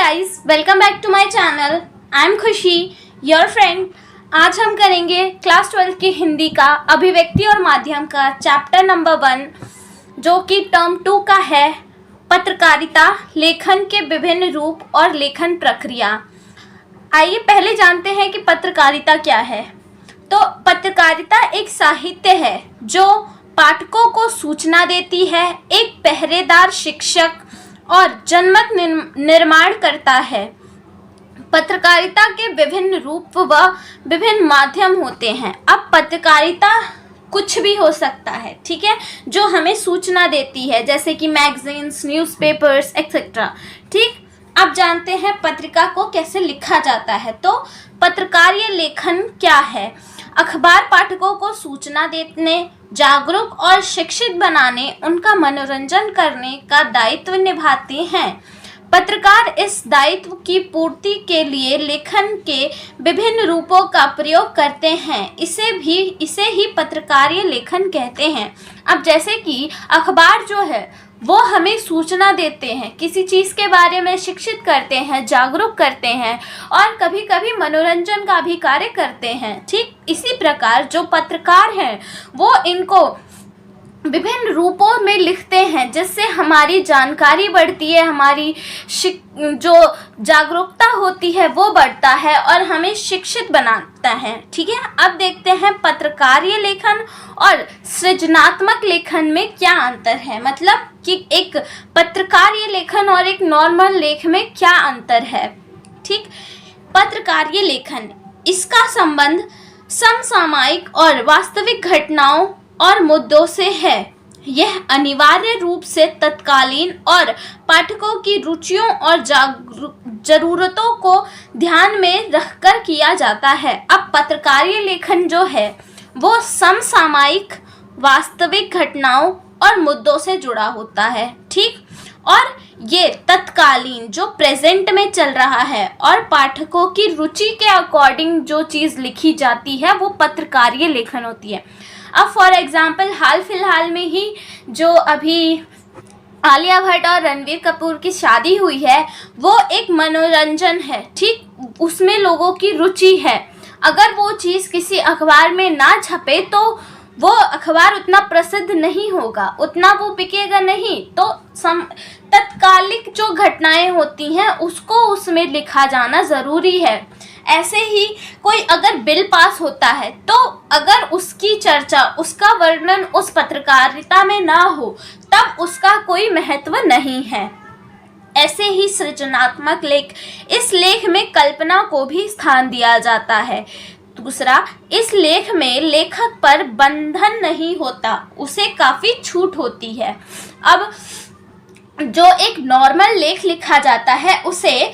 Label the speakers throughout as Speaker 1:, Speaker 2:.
Speaker 1: guys, welcome back to my channel. I am खुशी, your friend. आज हम करेंगे क्लास 12 की हिंदी का अभिव्यक्ति और माध्यम का चैप्टर नंबर 1 जो कि टर्म 2 का है, पत्रकारिता, लेखन के विभिन्न रूप और लेखन प्रक्रिया। आइए पहले जानते हैं कि पत्रकारिता क्या है। तो पत्रकारिता एक साहित्य है जो पाठकों को सूचना देती है, एक पहरेदार शिक्षक और जनमत निर्माण करता है। पत्रकारिता के विभिन्न रूप व विभिन्न माध्यम होते हैं। अब पत्रकारिता कुछ भी हो सकता है, ठीक है, जो हमें सूचना देती है, जैसे कि मैगजीन्स, न्यूज़पेपर्स एक्सेट्रा। ठीक, अब जानते हैं पत्रिका को कैसे लिखा जाता है। तो पत्रकारीय लेखन क्या है? अखबार पाठकों को सूचना देने, जागरूक और शिक्षित बनाने, उनका मनोरंजन करने का दायित्व निभाते हैं। पत्रकार इस दायित्व की पूर्ति के लिए लेखन के विभिन्न रूपों का प्रयोग करते हैं। इसे ही पत्रकारीय लेखन कहते हैं। अब जैसे कि अखबार जो है वो हमें सूचना देते हैं, किसी चीज़ के बारे में शिक्षित करते हैं, जागरूक करते हैं और कभी कभी मनोरंजन का भी कार्य करते हैं। ठीक इसी प्रकार जो पत्रकार हैं वो इनको विभिन्न रूपों में लिखते हैं, जिससे हमारी जानकारी बढ़ती है, हमारी जो जागरूकता होती है वो बढ़ता है और हमें शिक्षित बनाता है। ठीक है, अब देखते हैं पत्रकारीय लेखन और सृजनात्मक लेखन में क्या अंतर है। मतलब कि एक पत्रकारीय लेखन और एक नॉर्मल लेख में क्या अंतर है। ठीक, पत्रकारीय लेखन, इसका संबंध समसामयिक और वास्तविक घटनाओं और मुद्दों से है। यह अनिवार्य रूप से तत्कालीन और पाठकों की रुचियों और जरूरतों को ध्यान में रखकर किया जाता है। अब पत्रकारीय लेखन जो है वो समसामयिक, वास्तविक घटनाओं और मुद्दों से जुड़ा होता है। ठीक, और ये तत्कालीन जो प्रेजेंट में चल रहा है और पाठकों की रुचि के अकॉर्डिंग जो चीज़ लिखी जाती है वो पत्रकारीय लेखन होती है। अब फॉर एग्जांपल हाल फिलहाल में ही जो अभी आलिया भट्ट और रणवीर कपूर की शादी हुई है वो एक मनोरंजन है। ठीक, उसमें लोगों की रुचि है। अगर वो चीज़ किसी अखबार में ना छपे तो वो अखबार उतना प्रसिद्ध नहीं होगा, उतना वो बिकेगा नहीं। तो तत्कालिक जो घटनाएं होती हैं उसको उसमें लिखा जाना ज़रूरी है। ऐसे ही कोई अगर बिल पास होता है तो अगर उसकी चर्चा, उसका वर्णन उस पत्रकारिता में ना हो तब उसका कोई महत्व नहीं है। ऐसे ही सृजनात्मक लेख, इस लेख में कल्पना को भी स्थान दिया जाता है। दूसरा, इस लेख में लेखक पर बंधन नहीं होता, उसे काफ़ी छूट होती है। अब जो एक नॉर्मल लेख लिखा जाता है उसे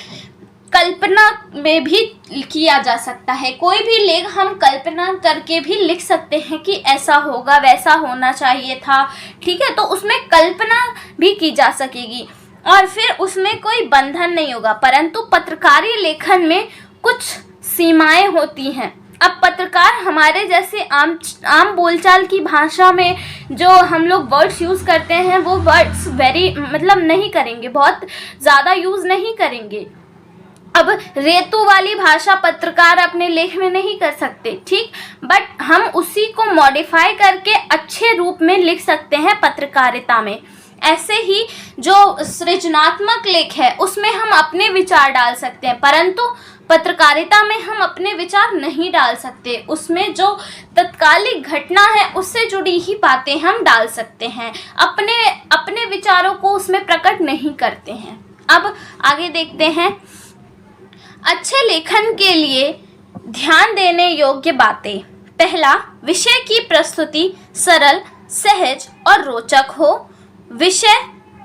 Speaker 1: कल्पना में भी किया जा सकता है। कोई भी लेख हम कल्पना करके भी लिख सकते हैं कि ऐसा होगा, वैसा होना चाहिए था। ठीक है, तो उसमें कल्पना भी की जा सकेगी और फिर उसमें कोई बंधन नहीं होगा। परंतु पत्रकारीय लेखन में कुछ सीमाएं होती हैं। अब पत्रकार हमारे जैसे आम बोलचाल की भाषा में जो हम लोग वर्ड्स यूज़ करते हैं वो वर्ड्स नहीं करेंगे, बहुत ज़्यादा यूज़ नहीं करेंगे। अब रेतु वाली भाषा पत्रकार अपने लेख में नहीं कर सकते। ठीक, बट हम उसी को मॉडिफाई करके अच्छे रूप में लिख सकते हैं पत्रकारिता में। ऐसे ही जो सृजनात्मक लेख है उसमें हम अपने विचार डाल सकते हैं, परंतु पत्रकारिता में हम अपने विचार नहीं डाल सकते। उसमें जो तत्कालिक घटना है उससे जुड़ी ही बातें हम डाल सकते हैं, अपने विचारों को उसमें प्रकट नहीं करते हैं। अब आगे देखते हैं अच्छे लेखन के लिए ध्यान देने योग्य बातें। पहला, विषय की प्रस्तुति सरल, सहज और रोचक हो। विषय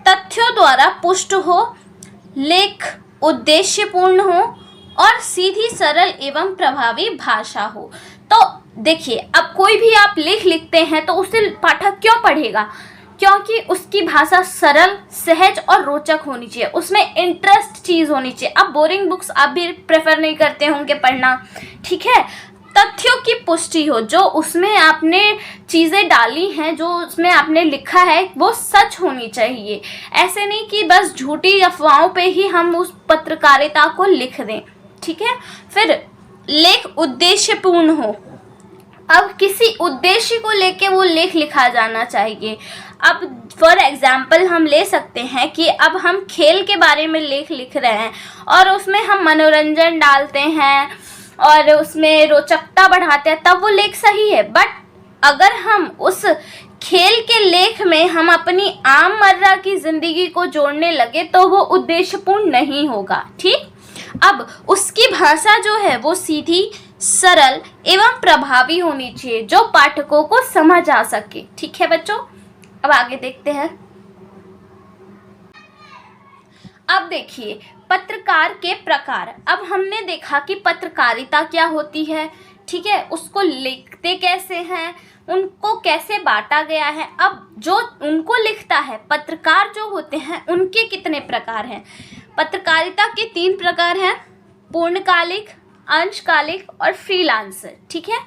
Speaker 1: तथ्यों द्वारा पुष्ट हो। लेख उद्देश्यपूर्ण हो और सीधी, सरल एवं प्रभावी भाषा हो। तो देखिए, अब कोई भी आप लेख लिखते हैं तो उसे पाठक क्यों पढ़ेगा? क्योंकि उसकी भाषा सरल, सहज और रोचक होनी चाहिए, उसमें इंटरेस्ट चीज़ होनी चाहिए। अब बोरिंग बुक्स आप भी प्रेफर नहीं करते होंगे पढ़ना, ठीक है। तथ्यों की पुष्टि हो, जो उसमें आपने चीज़ें डाली हैं, जो उसमें आपने लिखा है वो सच होनी चाहिए। ऐसे नहीं कि बस झूठी अफवाहों पे ही हम उस पत्रकारिता को लिख दें, ठीक है। फिर लेख उद्देश्यपूर्ण हो। अब किसी उद्देश्य को लेके वो लेख लिखा जाना चाहिए। अब फॉर एग्जाम्पल हम ले सकते हैं कि अब हम खेल के बारे में लेख लिख रहे हैं और उसमें हम मनोरंजन डालते हैं और उसमें रोचकता बढ़ाते हैं, तब वो लेख सही है। बट अगर हम उस खेल के लेख में हम अपनी आम मर्रा की ज़िंदगी को जोड़ने लगे तो वो उद्देश्यपूर्ण नहीं होगा, ठीक। अब उसकी भाषा जो है वो सीधी, सरल एवं प्रभावी होनी चाहिए, जो पाठकों को समझ आ सके, ठीक है बच्चों। अब आगे देखते हैं। अब देखिए पत्रकार के प्रकार। अब हमने देखा कि पत्रकारिता क्या होती है, ठीक है, उसको लिखते कैसे हैं, उनको कैसे बांटा गया है। अब जो उनको लिखता है, पत्रकार जो होते हैं, उनके कितने प्रकार हैं। पत्रकारिता के 3 प्रकार हैं, पूर्णकालिक, अंशकालिक और फ्रीलांसर, ठीक है।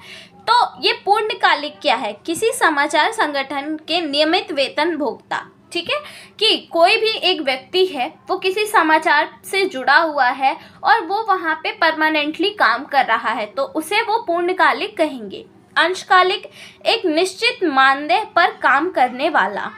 Speaker 1: तो ये पूर्णकालिक क्या है, किसी समाचार संगठन के नियमित वेतन भोक्ता, ठीक है, कि कोई भी एक व्यक्ति है वो किसी समाचार से जुड़ा हुआ है और वो वहाँ पे परमानेंटली काम कर रहा है, तो उसे वो पूर्णकालिक कहेंगे। अंशकालिक एक निश्चित मानदेय पर काम करने वाला,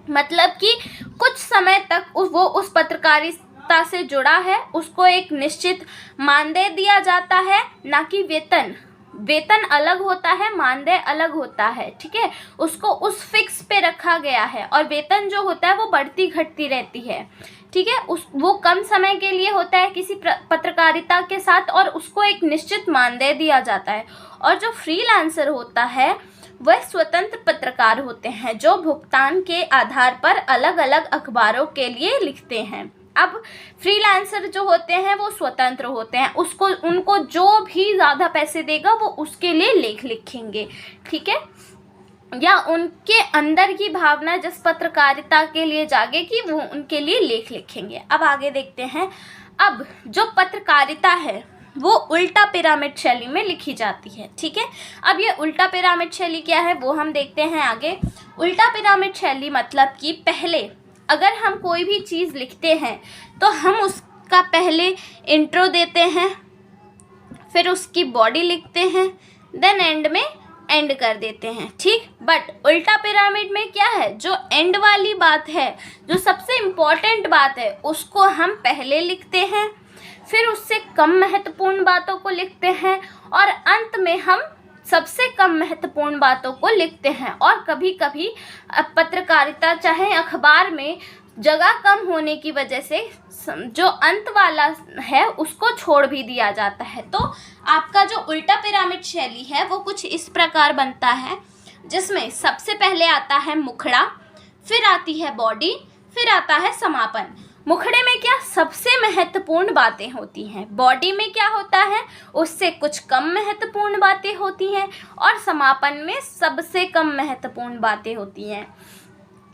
Speaker 1: मतलब कि कुछ समय तक वो उस पत्रकारिता से जुड़ा है, उसको एक निश्चित मानदेय दिया जाता है, ना कि वेतन। वेतन अलग होता है, मानदेय अलग होता है, ठीक है, उसको उस फिक्स पे रखा गया है और वेतन जो होता है वो बढ़ती घटती रहती है, ठीक है। वो कम समय के लिए होता है किसी पत्रकारिता के साथ और उसको एक निश्चित मानदेय दिया जाता है। और जो फ्रीलांसर होता है वह स्वतंत्र पत्रकार होते हैं, जो भुगतान के आधार पर अलग अलग अखबारों के लिए लिखते हैं। अब फ्रीलांसर जो होते हैं वो स्वतंत्र होते हैं, उनको जो भी ज़्यादा पैसे देगा वो उसके लिए लेख लिखेंगे, ठीक है, या उनके अंदर की भावना जिस पत्रकारिता के लिए जागेगी वो उनके लिए लेख लिखेंगे। अब आगे देखते हैं। अब जो पत्रकारिता है वो उल्टा पिरामिड शैली में लिखी जाती है, ठीक है। अब ये उल्टा पिरामिड शैली क्या है वो हम देखते हैं आगे। उल्टा पिरामिड शैली मतलब कि पहले अगर हम कोई भी चीज़ लिखते हैं तो हम उसका पहले इंट्रो देते हैं, फिर उसकी बॉडी लिखते हैं, देन एंड में एंड कर देते हैं, ठीक। बट उल्टा पिरामिड में क्या है, जो एंड वाली बात है, जो सबसे इम्पॉर्टेंट बात है, उसको हम पहले लिखते हैं, फिर उससे कम महत्वपूर्ण बातों को लिखते हैं और अंत में हम सबसे कम महत्वपूर्ण बातों को लिखते हैं। और कभी कभी पत्रकारिता चाहे अखबार में जगह कम होने की वजह से जो अंत वाला है उसको छोड़ भी दिया जाता है। तो आपका जो उल्टा पिरामिड शैली है वो कुछ इस प्रकार बनता है, जिसमें सबसे पहले आता है मुखड़ा, फिर आती है बॉडी, फिर आता है समापन। मुखड़े में क्या सबसे महत्वपूर्ण बातें होती हैं, बॉडी में क्या होता है उससे कुछ कम महत्वपूर्ण बातें होती हैं और समापन में सबसे कम महत्वपूर्ण बातें होती हैं।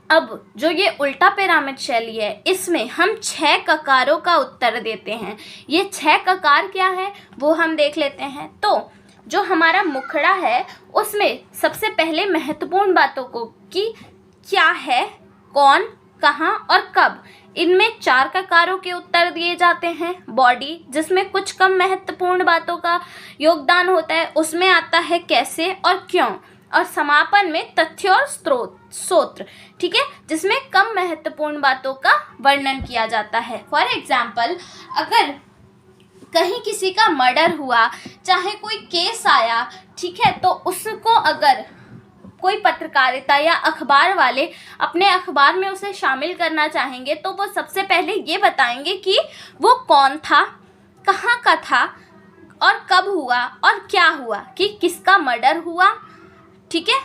Speaker 1: अब जो ये उल्टा पिरामिड शैली है इसमें हम 6 ककारों का उत्तर देते हैं। ये 6 ककार क्या है वो हम देख लेते हैं। तो जो हमारा मुखड़ा है उसमें सबसे पहले महत्वपूर्ण बातों को कि क्या है, कौन, कहाँ और कब, इनमें 4 ककारों के उत्तर दिए जाते हैं। बॉडी जिसमें कुछ कम महत्वपूर्ण बातों का योगदान होता है, उसमें आता है कैसे और क्यों। और समापन में तथ्य और स्रोत, ठीक है, जिसमें कम महत्वपूर्ण बातों का वर्णन किया जाता है। फॉर एग्जाम्पल, अगर कहीं किसी का मर्डर हुआ, चाहे कोई केस आया, ठीक है, तो उसको अगर कोई पत्रकारिता या अखबार वाले अपने अखबार में उसे शामिल करना चाहेंगे तो वो सबसे पहले ये बताएंगे कि वो कौन था, कहाँ का था और कब हुआ और क्या हुआ, कि किसका मर्डर हुआ, ठीक है,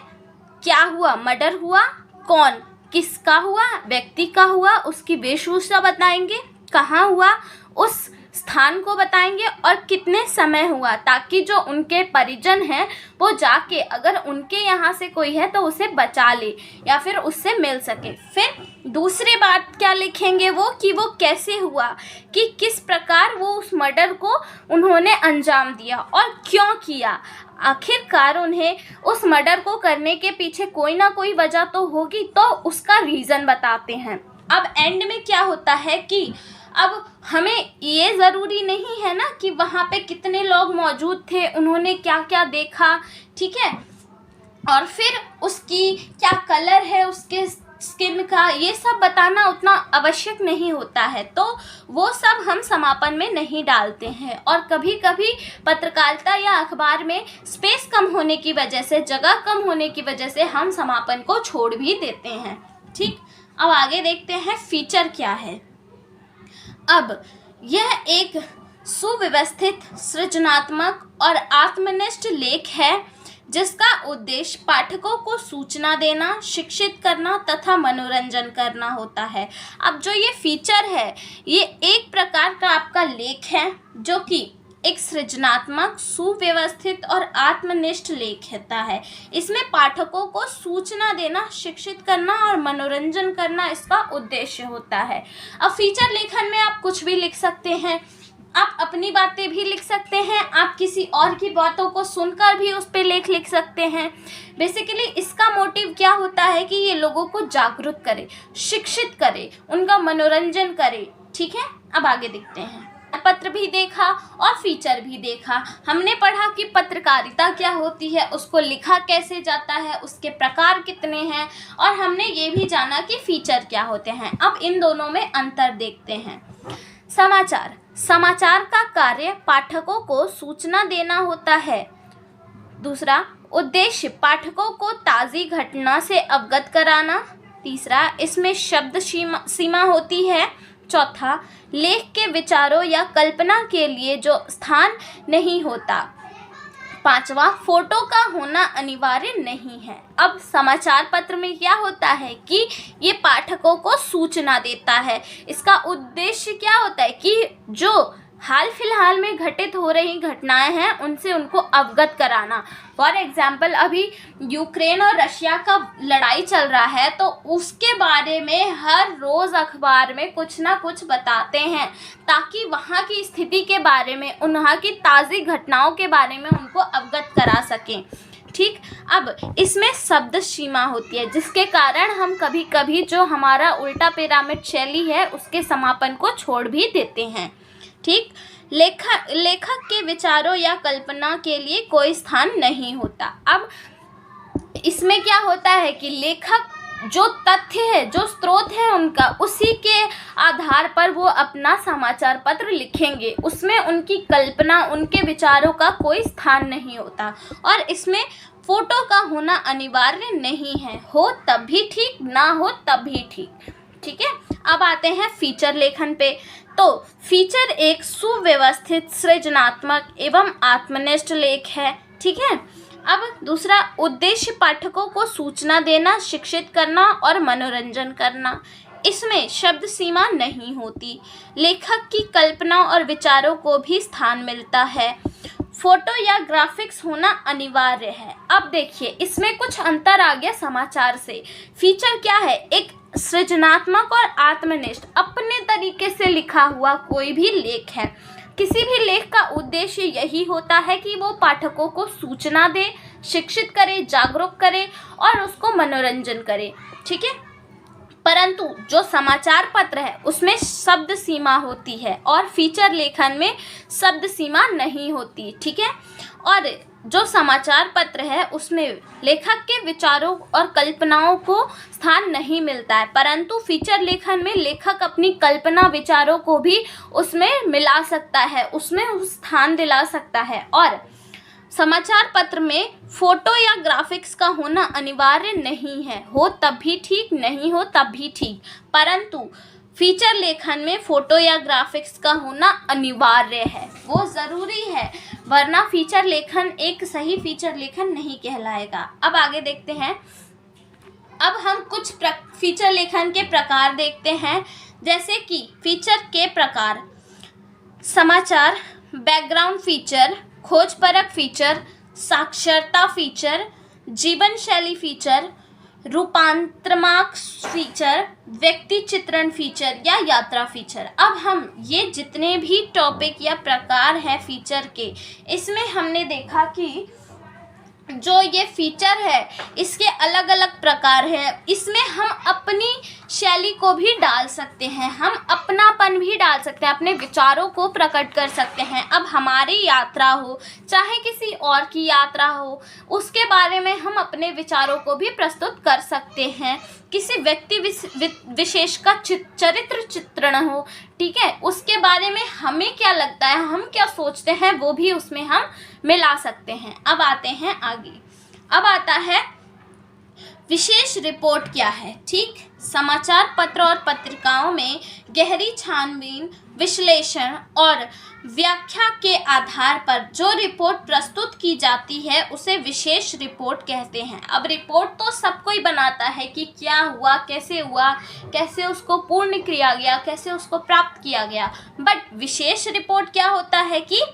Speaker 1: क्या हुआ, मर्डर हुआ, कौन, किसका हुआ, व्यक्ति का हुआ, उसकी वेशभूषा बताएंगे, कहाँ हुआ उस स्थान को बताएंगे और कितने समय हुआ, ताकि जो उनके परिजन हैं वो जाके अगर उनके यहाँ से कोई है तो उसे बचा ले या फिर उससे मिल सके। फिर दूसरी बात क्या लिखेंगे वो कि वो कैसे हुआ, कि किस प्रकार वो उस मर्डर को उन्होंने अंजाम दिया और क्यों किया। आखिरकार उन्हें उस मर्डर को करने के पीछे कोई ना कोई वजह तो होगी, तो उसका रीज़न बताते हैं। अब एंड में क्या होता है कि अब हमें ये ज़रूरी नहीं है ना कि वहाँ पे कितने लोग मौजूद थे, उन्होंने क्या क्या देखा, ठीक है, और फिर उसकी क्या कलर है उसके स्किन का, ये सब बताना उतना आवश्यक नहीं होता है, तो वो सब हम समापन में नहीं डालते हैं। और कभी कभी पत्रकारिता या अखबार में स्पेस कम होने की वजह से, जगह कम होने की वजह से हम समापन को छोड़ भी देते हैं। ठीक, अब आगे देखते हैं फीचर क्या है। अब यह एक सुव्यवस्थित, सृजनात्मक और आत्मनिष्ठ लेख है जिसका उद्देश्य पाठकों को सूचना देना, शिक्षित करना तथा मनोरंजन करना होता है। अब जो ये फीचर है ये एक प्रकार का आपका लेख है जो कि एक सृजनात्मक, सुव्यवस्थित और आत्मनिष्ठ लेख होता है। इसमें पाठकों को सूचना देना, शिक्षित करना और मनोरंजन करना इसका उद्देश्य होता है। अब फीचर लेखन में आप कुछ भी लिख सकते हैं, आप अपनी बातें भी लिख सकते हैं, आप किसी और की बातों को सुनकर भी उस पर लेख लिख सकते हैं। बेसिकली इसका मोटिव क्या होता है कि ये लोगों को जागरूक करे, शिक्षित करे, उनका मनोरंजन करे। ठीक है, अब आगे देखते हैं। पत्र भी देखा और फीचर भी देखा। हमने पढ़ा कि पत्रकारिता क्या होती है, उसको लिखा कैसे जाता है, उसके प्रकार कितने हैं, और हमने ये भी जाना कि फीचर क्या होते हैं। अब इन दोनों में अंतर देखते हैं। समाचार, समाचार का कार्य पाठकों को सूचना देना होता है। दूसरा, उद्देश्य पाठकों को ताज़ी घटना से अवगत कराना। तीसरा, इसमें शब्द सीमा होती है। चौथा, लेख के विचारों या कल्पना के लिए जो स्थान नहीं होता। पांचवा, फोटो का होना अनिवार्य नहीं है। अब समाचार पत्र में क्या होता है कि ये पाठकों को सूचना देता है। इसका उद्देश्य क्या होता है कि जो हाल फिलहाल में घटित हो रही घटनाएं हैं उनसे उनको अवगत कराना। फॉर एग्जाम्पल अभी यूक्रेन और रशिया का लड़ाई चल रहा है, तो उसके बारे में हर रोज़ अखबार में कुछ ना कुछ बताते हैं, ताकि वहाँ की स्थिति के बारे में, वहाँ की ताज़ी घटनाओं के बारे में उनको अवगत करा सकें। ठीक, अब इसमें शब्द सीमा होती है, जिसके कारण हम कभी कभी जो हमारा उल्टा पिरामिड शैली है उसके समापन को छोड़ भी देते हैं। ठीक, लेखक के विचारों या कल्पना के लिए कोई स्थान नहीं होता। अब इसमें क्या होता है कि लेखक जो तथ्य है, जो स्रोत है उनका, उसी के आधार पर वो अपना समाचार पत्र लिखेंगे। उसमें उनकी कल्पना, उनके विचारों का कोई स्थान नहीं होता। और इसमें फोटो का होना अनिवार्य नहीं है, हो तब भी ठीक, ना हो तब भी ठीक। ठीक है, अब आते हैं फीचर लेखन पे। तो फीचर एक सुव्यवस्थित, सृजनात्मक एवं आत्मनिष्ठ लेख है। ठीक है, अब दूसरा, उद्देश्य पाठकों को सूचना देना, शिक्षित करना और मनोरंजन करना। इसमें शब्द सीमा नहीं होती। लेखक की कल्पना और विचारों को भी स्थान मिलता है। फोटो या ग्राफिक्स होना अनिवार्य है। अब देखिए इसमें कुछ अंतर आ गया समाचार से। फीचर क्या है? एक सृजनात्मक और आत्मनिष्ठ, अपने तरीके से लिखा हुआ कोई भी लेख है। किसी भी लेख का उद्देश्य यही होता है कि वो पाठकों को सूचना दे, शिक्षित करे, जागरूक करे और उसको मनोरंजन करे। ठीक है, परंतु जो समाचार पत्र है उसमें शब्द सीमा होती है और फीचर लेखन में शब्द सीमा नहीं होती। ठीक है, और जो समाचार पत्र है उसमें लेखक के विचारों और कल्पनाओं को स्थान नहीं मिलता है, परंतु फीचर लेखन में लेखक अपनी कल्पना, विचारों को भी उसमें मिला सकता है, उसमें स्थान दिला सकता है। और समाचार पत्र में फोटो या ग्राफिक्स का होना अनिवार्य नहीं है, हो तब भी ठीक, नहीं हो तब भी ठीक, परंतु फीचर लेखन में फोटो या ग्राफिक्स का होना अनिवार्य है, वो ज़रूरी है, वरना फीचर लेखन एक सही फीचर लेखन नहीं कहलाएगा। अब आगे देखते हैं। अब हम कुछ फीचर लेखन के प्रकार देखते हैं। जैसे कि फीचर के प्रकार: समाचार, बैकग्राउंड फीचर, खोजपरक फीचर, साक्षरता फीचर, जीवन शैली फीचर, रूपांतरमाक फीचर, व्यक्ति चित्रण फीचर या यात्रा फीचर। अब हम ये जितने भी टॉपिक या प्रकार हैं फीचर के, इसमें हमने देखा कि जो ये फीचर है इसके अलग अलग प्रकार हैं। इसमें हम अपनी शैली को भी डाल सकते हैं, हम अपनापन भी डाल सकते हैं, अपने विचारों को प्रकट कर सकते हैं। अब हमारी यात्रा हो चाहे किसी और की यात्रा हो, उसके बारे में हम अपने विचारों को भी प्रस्तुत कर सकते हैं। किसी व्यक्ति विशेष का चरित्र चित्रण हो, ठीक है, उसके बारे में हमें क्या लगता है, हम क्या सोचते हैं, वो भी उसमें हम मिला सकते हैं। अब आते हैं आगे। अब आता है विशेष रिपोर्ट क्या है। ठीक, समाचार पत्र और पत्रिकाओं में गहरी छानबीन, विश्लेषण और व्याख्या के आधार पर जो रिपोर्ट प्रस्तुत की जाती है उसे विशेष रिपोर्ट कहते हैं। अब रिपोर्ट तो सब कोई बनाता है कि क्या हुआ, कैसे उसको पूर्ण किया गया, कैसे उसको प्राप्त किया गया। बट विशेष रिपोर्ट क्या होता है कि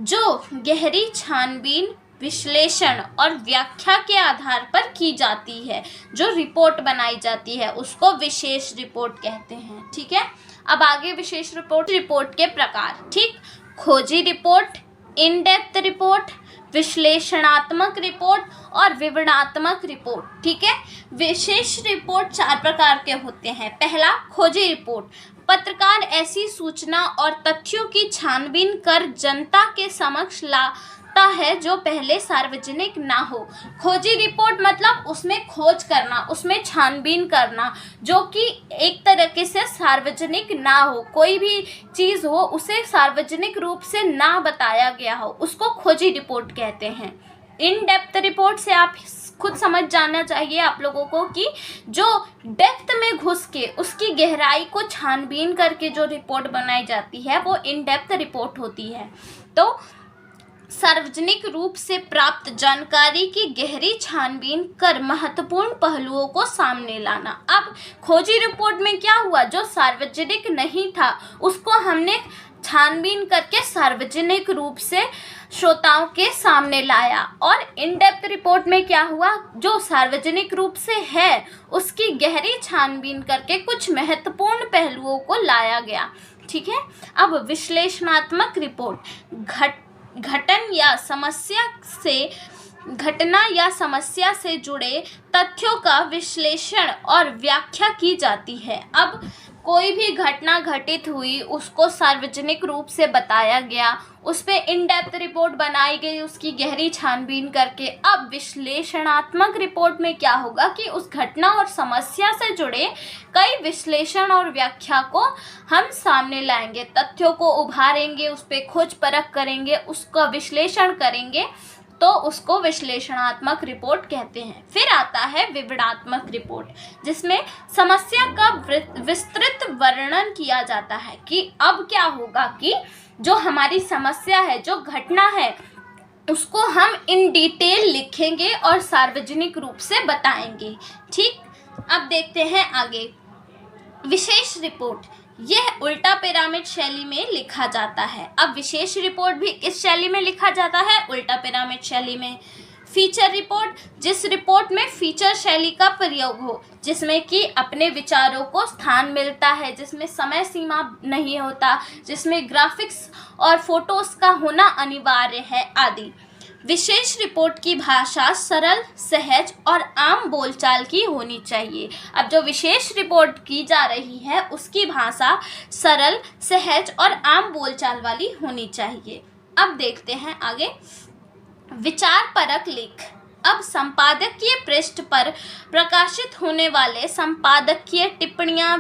Speaker 1: जो गहरी छानबीन, विश्लेषण और व्याख्या के आधार पर की जाती है, जो रिपोर्ट बनाई जाती है उसको विशेष रिपोर्ट कहते हैं। ठीक है, अब आगे विशेष रिपोर्ट के प्रकार। ठीक, खोजी रिपोर्ट, इन डेप्थ रिपोर्ट, विश्लेषणात्मक रिपोर्ट और विवरणात्मक रिपोर्ट। ठीक है, विशेष रिपोर्ट 4 प्रकार के होते हैं। पहला, खोजी रिपोर्ट। पत्रकार ऐसी सूचना और तथ्यों की छानबीन कर जनता के समक्ष लाता है जो पहले सार्वजनिक ना हो। खोजी रिपोर्ट मतलब उसमें खोज करना, उसमें छानबीन करना, जो कि एक तरीके से सार्वजनिक ना हो, कोई भी चीज़ हो उसे सार्वजनिक रूप से ना बताया गया हो, उसको खोजी रिपोर्ट कहते हैं। इन डेप्थ रिपोर्ट से आप खुद समझ जाना चाहिए आप लोगों को कि जो डेप्थ में घुस के उसकी गहराई को छानबीन करके जो रिपोर्ट बनाई जाती है वो इन डेप्थ रिपोर्ट होती है। तो सार्वजनिक रूप से प्राप्त जानकारी की गहरी छानबीन कर महत्वपूर्ण पहलुओं को सामने लाना। अब खोजी रिपोर्ट में क्या हुआ, जो सार्वजनिक नहीं था उसको हमने छानबीन करके सार्वजनिक रूप से श्रोताओं के सामने लाया। और इन डेप्थ रिपोर्ट में क्या हुआ, जो सार्वजनिक रूप से है उसकी गहरी छानबीन करके कुछ महत्वपूर्ण पहलुओं को लाया गया। ठीक है, अब विश्लेषणात्मक रिपोर्ट। घटना या समस्या से जुड़े तथ्यों का विश्लेषण और व्याख्या की जाती है। अब कोई भी घटना घटित हुई, उसको सार्वजनिक रूप से बताया गया, उस पर इन डेप्थ रिपोर्ट बनाई गई उसकी गहरी छानबीन करके। अब विश्लेषणात्मक रिपोर्ट में क्या होगा कि उस घटना और समस्या से जुड़े कई विश्लेषण और व्याख्या को हम सामने लाएंगे, तथ्यों को उभारेंगे, उस पर खोज परख करेंगे, उसका विश्लेषण करेंगे, तो उसको विश्लेषणात्मक रिपोर्ट कहते हैं। फिर आता है विवरणात्मक रिपोर्ट, जिसमें समस्या का विस्तृत वर्णन किया जाता है कि अब क्या होगा कि जो हमारी समस्या है, जो घटना है, उसको हम इन डिटेल लिखेंगे और सार्वजनिक रूप से बताएंगे। ठीक, अब देखते हैं आगे। विशेष रिपोर्ट, यह उल्टा पिरामिड शैली में लिखा जाता है। अब विशेष रिपोर्ट भी इस शैली में लिखा जाता है, उल्टा पिरामिड शैली में। फीचर रिपोर्ट, जिस रिपोर्ट में फीचर शैली का प्रयोग हो, जिसमें कि अपने विचारों को स्थान मिलता है, जिसमें समय सीमा नहीं होता, जिसमें ग्राफिक्स और फोटोज का होना अनिवार्य है आदि। विशेष रिपोर्ट की भाषा सरल, सहज और आम बोलचाल की होनी चाहिए। अब जो विशेष रिपोर्ट की जा रही है उसकी भाषा सरल, सहज और आम बोलचाल वाली होनी चाहिए। अब देखते हैं आगे। विचार परक लेख। अब संपादकीय पृष्ठ पर प्रकाशित होने वाले संपादकीय टिप्पणियां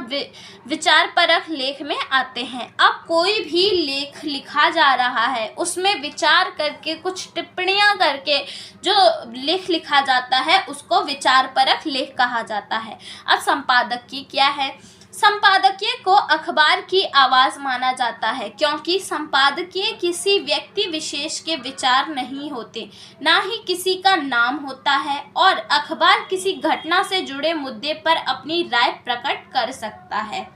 Speaker 1: विचार परक लेख में आते हैं। अब कोई भी लेख लिखा जा रहा है उसमें विचार करके कुछ टिप्पणियां करके जो लेख लिखा जाता है उसको विचार परक लेख कहा जाता है। अब संपादकीय क्या है? संपादकीय को अखबार की आवाज़ माना जाता है, क्योंकि संपादकीय किसी व्यक्ति विशेष के विचार नहीं होते, ना ही किसी का नाम होता है, और अखबार किसी घटना से जुड़े मुद्दे पर अपनी राय प्रकट कर सकता है।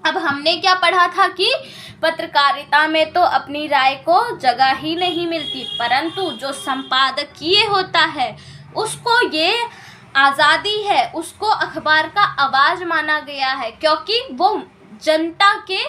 Speaker 1: अब हमने क्या पढ़ा था कि पत्रकारिता में तो अपनी राय को जगह ही नहीं मिलती, परंतु जो संपादकीय होता है उसको ये आज़ादी है, उसको अखबार का आवाज़ माना गया है, क्योंकि वो जनता के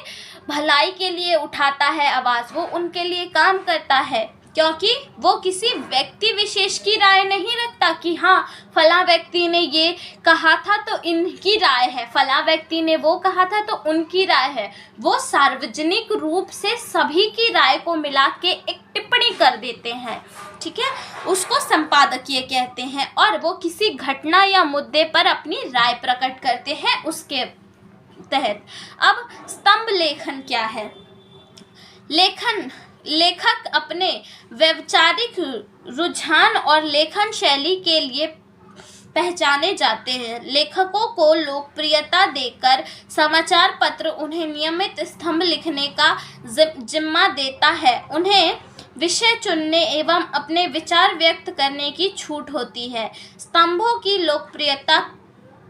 Speaker 1: भलाई के लिए उठाता है आवाज़, वो उनके लिए काम करता है, क्योंकि वो किसी व्यक्ति विशेष की राय नहीं रखता कि हाँ फला व्यक्ति ने ये कहा था तो इनकी राय है, फला व्यक्ति ने वो कहा था तो उनकी राय है। वो सार्वजनिक रूप से सभी की राय को मिला के एक टिप्पणी कर देते हैं, ठीक है, उसको संपादकीय कहते हैं। और वो किसी घटना या मुद्दे पर अपनी राय प्रकट करते हैं उसके तहत। अब स्तंभ लेखन क्या है? लेखक अपने वैचारिक रुझान और लेखन शैली के लिए पहचाने जाते हैं। लेखकों को लोकप्रियता देकर समाचार पत्र उन्हें नियमित स्तंभ लिखने का जिम्मा देता है। उन्हें विषय चुनने एवं अपने विचार व्यक्त करने की छूट होती है। स्तंभों की लोकप्रियता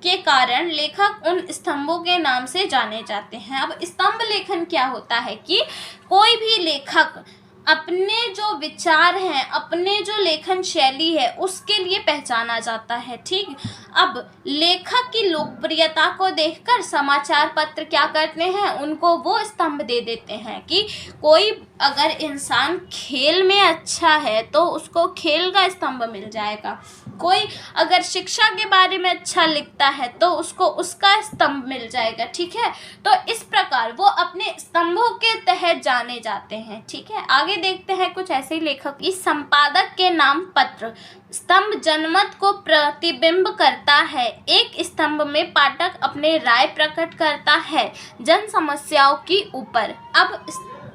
Speaker 1: के कारण लेखक उन स्तंभों के नाम से जाने जाते हैं। अब स्तंभ लेखन क्या होता है कि कोई भी लेखक अपने जो विचार हैं, अपने जो लेखन शैली है उसके लिए पहचाना जाता है, ठीक। अब लेखक की लोकप्रियता को देखकर समाचार पत्र क्या करते हैं, उनको वो स्तंभ दे देते हैं कि कोई अगर इंसान खेल में अच्छा है तो उसको खेल का स्तंभ मिल जाएगा, कोई अगर शिक्षा के बारे में अच्छा लिखता है तो उसको उसका स्तंभ मिल जाएगा, ठीक है। तो इस प्रकार वो अपने स्तंभों के तहत जाने जाते हैं, ठीक है। आगे देखते हैं कुछ ऐसे ही लेखक। इस संपादक के नाम पत्र स्तंभ जनमत को प्रतिबिंब करता है। एक स्तंभ में पाठक अपने राय प्रकट करता है जन समस्याओं के ऊपर। अब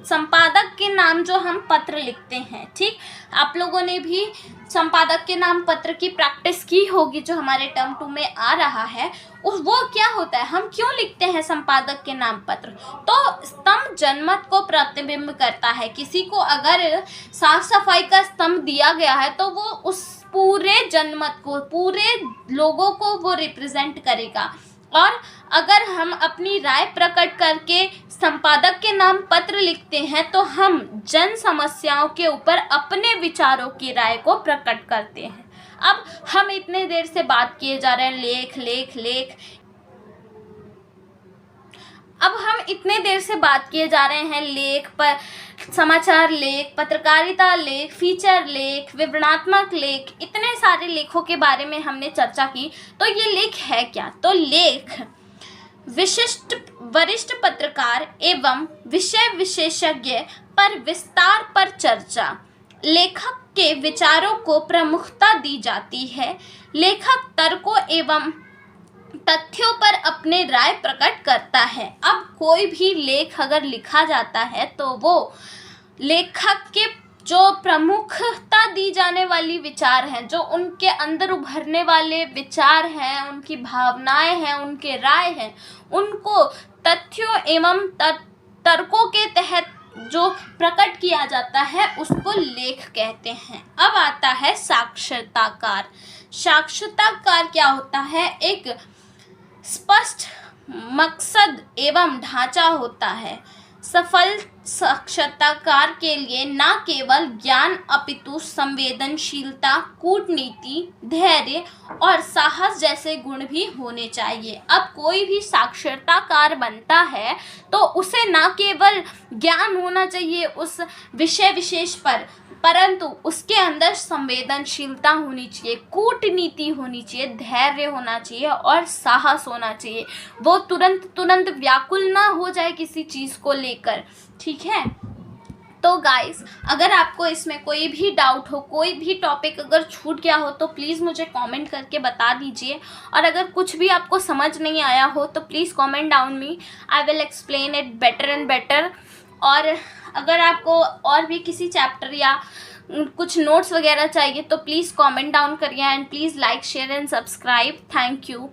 Speaker 1: संपादक के नाम जो हम पत्र लिखते हैं, ठीक, आप लोगों ने भी संपादक के नाम पत्र की प्रैक्टिस की होगी जो हमारे टर्म 2 में आ रहा है। वो क्या होता है, हम क्यों लिखते हैं संपादक के नाम पत्र? तो स्तंभ जनमत को प्रतिबिंब करता है। किसी को अगर साफ सफाई का स्तंभ दिया गया है तो वो उस पूरे जनमत को, पूरे लोगों को वो रिप्रेजेंट करेगा। और अगर हम अपनी राय प्रकट करके संपादक के नाम पत्र लिखते हैं तो हम जन समस्याओं के ऊपर अपने विचारों की राय को प्रकट करते हैं। अब हम इतने देर से बात किए जा रहे हैं लेख लेख लेख, अब हम इतने देर से बात किए जा रहे हैं लेख पर, समाचार लेख, पत्रकारिता लेख, फीचर लेख, विवरणात्मक लेख, इतने सारे लेखों के बारे में हमने चर्चा की। तो ये लेख है क्या? तो लेख वरिष्ठ पत्रकार एवं विषय विशेषज्ञ पर विस्तार पर चर्चा। लेखक के विचारों को प्रमुखता दी जाती है। लेखक तर्कों एवं तथ्यों पर अपने राय प्रकट करता है। अब कोई भी लेख अगर लिखा जाता है तो वो लेखक के जो प्रमुखता दी जाने वाली विचार हैं, जो उनके अंदर उभरने वाले विचार हैं, उनकी भावनाएं हैं, उनके राय हैं, उनको तथ्यों एवं तर्कों के तहत जो प्रकट किया जाता है उसको लेख कहते हैं। अब आता है साक्षरताकार। साक्षरताकार क्या होता है? एक स्पष्ट मकसद एवं ढांचा होता है। सफल साक्षरताकार के लिए न केवल ज्ञान अपितु संवेदनशीलता, कूटनीति, धैर्य और साहस जैसे गुण भी होने चाहिए। अब कोई भी साक्षरताकार बनता है तो उसे न केवल ज्ञान होना चाहिए उस विषय विशेष पर, परंतु उसके अंदर संवेदनशीलता होनी चाहिए, कूटनीति होनी चाहिए, धैर्य होना चाहिए और साहस होना चाहिए। वो तुरंत व्याकुल ना हो जाए किसी चीज़ को लेकर, ठीक है। तो गाइस, अगर आपको इसमें कोई भी डाउट हो, कोई भी टॉपिक अगर छूट गया हो तो प्लीज़ मुझे कमेंट करके बता दीजिए। और अगर कुछ भी आपको समझ नहीं आया हो तो please comment down me, I will explain it better and better. और अगर आपको और भी किसी चैप्टर या कुछ नोट्स वगैरह चाहिए तो प्लीज़ कमेंट डाउन करिए and please like, share and subscribe. Thank you.